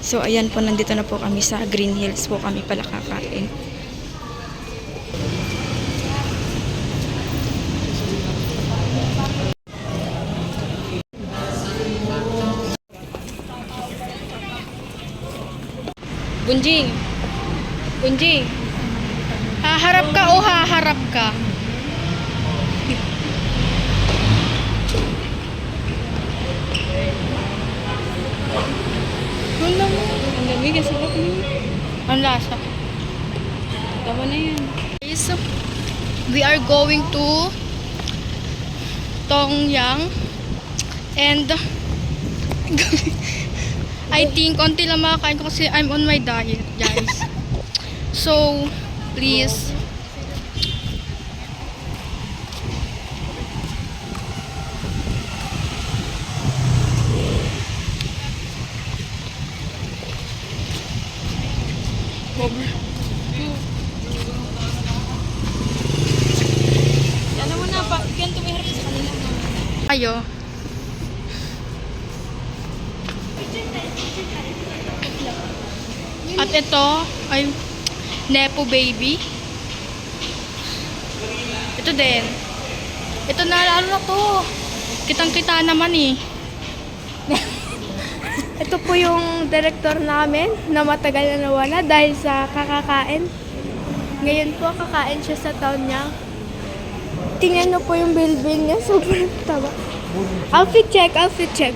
So ayan po, nandito na po kami sa Green Hills po kami pala kakain. Bunjing! Bunjing! Haharap ka o haharap ka? Ang lamig, ang sarap niyo. Ang lasa. Tama na yan. Guys, we are going to Tongyang and I think konti lang makakain ko kasi I'm on my diet, guys. So, please. Ano mo na pa? Yan tumiharap sa kanila. Ayo. At ito ay Nepo baby. Ito din. Ito na, ano na to? Kitang-kita naman eh. Ito po yung director namin na matagal na nawala dahil sa kakakain. Ngayon po kakain siya sa town niya. Tingnan niyo po yung building niya. Sobrang taba. Outfit check, outfit check.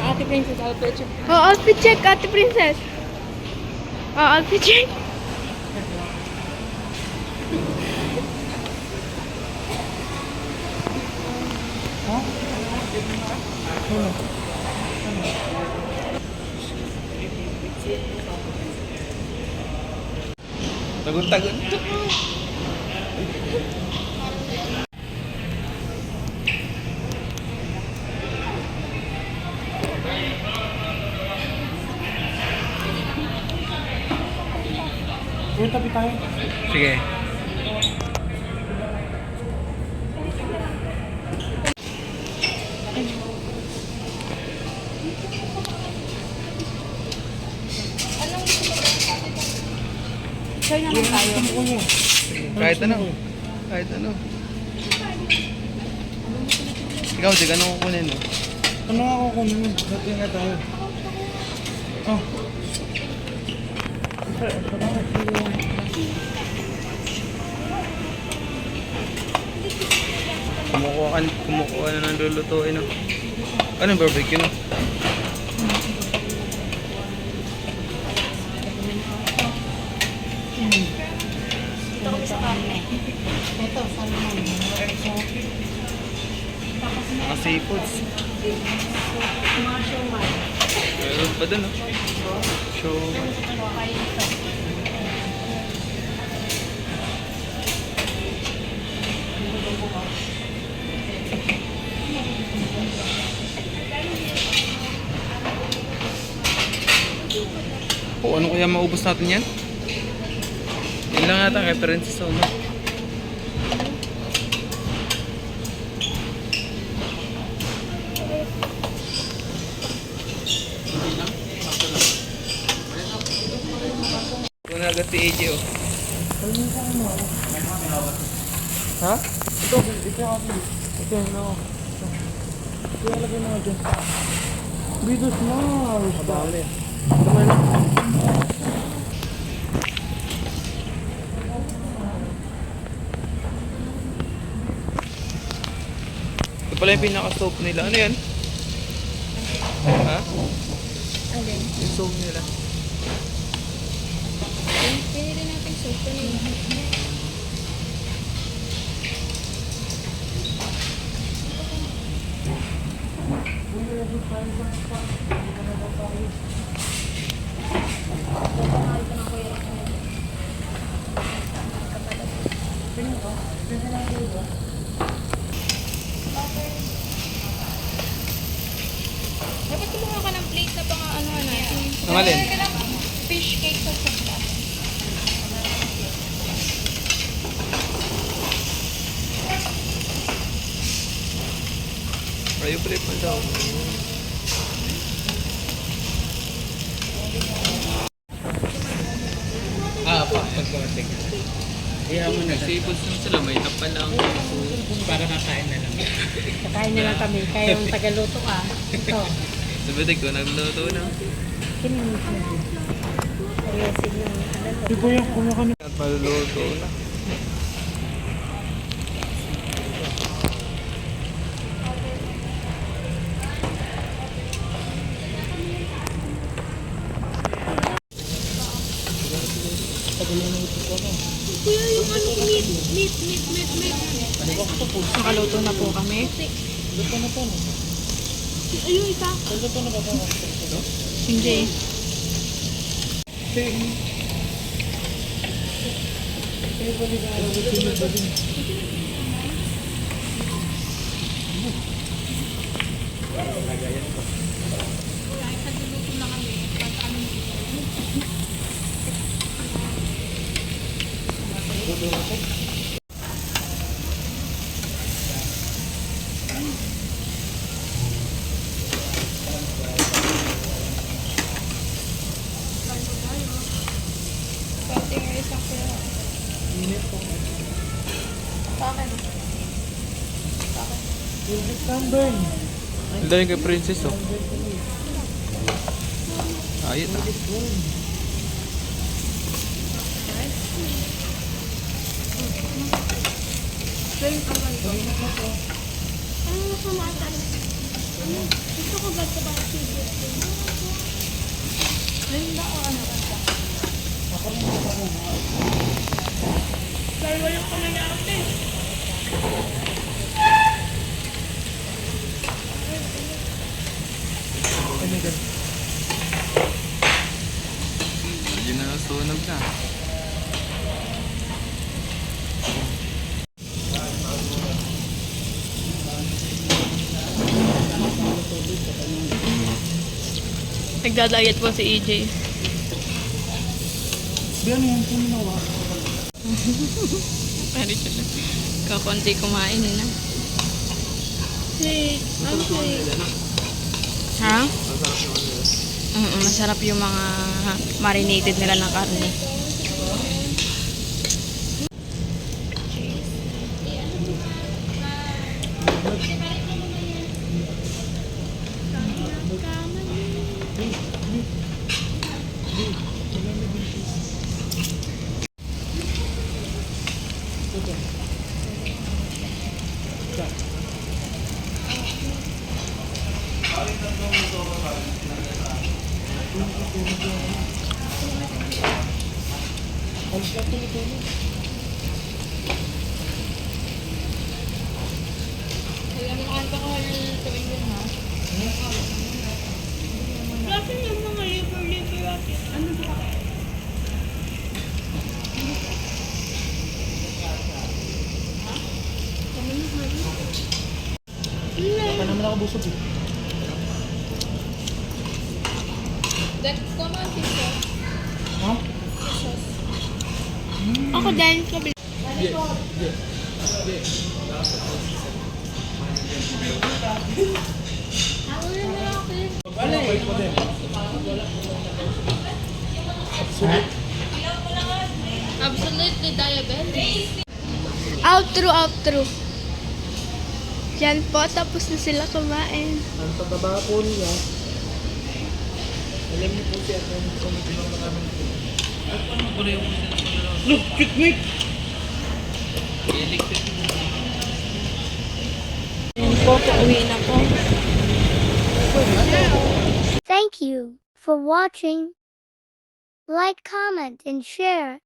Ate Princess, outfit check. Oh, outfit check, Ate Princess. Oh, outfit check. Tagon-tagon. Tabi tayo. Sige. Share naman tayo. Kahit ano. Kahit ano. Ikaw, di ka ano kukunin mo? Ano ako kunin? Dati nga tayo. Oh. Kumukuha na ng lulutuin. No? Anong barbecue no? Ito kami sa kami. Ito, salmon. Mga seafoods. Mga siomai. Meron pa dun no? Siomai. O ano kaya maubos natin yan? Yan lang natin kay Princess no? Ito na agad si AJ oh. Ha? Ito ako. Ito yun ako. Ito yung lagay mga dyan. Bidos mo. Kabali. Kamay lang. Ito pala yung pinaka-soap nila. Ano yan? Ha? Alin? Yung soap nila. Pinili natin soup. Pinili. Dapat kumuha ka ng plate na pang ano natin. Ang alin? Fish cake sa sakla. Ayaw pala pa daw. seafood naman sila, may tapa lang. Para kakain na lang. Kakain na lang kami. Kaya yung tagaluto ito. Sabi ko, nagluto na. Kininis na din. Ayusin yung ano. Di ko yung kumakain. At maluluto na. Nakaluto na po kami. Ayun, isa. Hindi. Ang dahil kay Princess, oh. Ayun ah. Ano sa mata? Gusto ko ba sa baka sige? Linda o ano ka? Dahil walang pangyayari. Medyo na sunog na. Nagda-diet po si EJ. Yan yung puminawa. Pero siya na. Kakunti kumain na. Sweet. Ang sweet. Ha? Masarap yung mga marinated nila ng karne. Kasi yung mga liver ate. Ano ba? Baka naman ako busog eh. Ha? Ako din. Sabi. Absolutely diabetes. Outro. Yan po, tapos na sila kumain. Ang tataba po niya. Alam niyo po siya kung nagpinong na namin ito. Look, picnic! Yan po, pauwi na po. Thank you for watching. Like, comment, and share.